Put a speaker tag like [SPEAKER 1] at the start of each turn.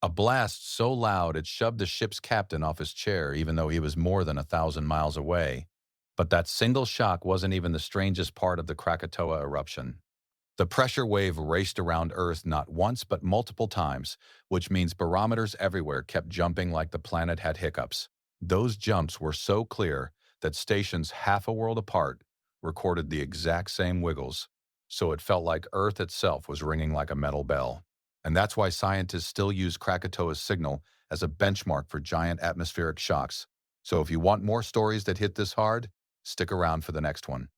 [SPEAKER 1] A blast so loud it shoved the ship's captain off his chair, even though he was more than 1,000 miles away. But that single shock wasn't even the strangest part of the Krakatoa eruption. The pressure wave raced around Earth not once but multiple times, which means barometers everywhere kept jumping like the planet had hiccups. Those jumps were so clear that stations half a world apart recorded the exact same wiggles, so it felt like Earth itself was ringing like a metal bell. And that's why scientists still use Krakatoa's signal as a benchmark for giant atmospheric shocks. So if you want more stories that hit this hard, stick around for the next one.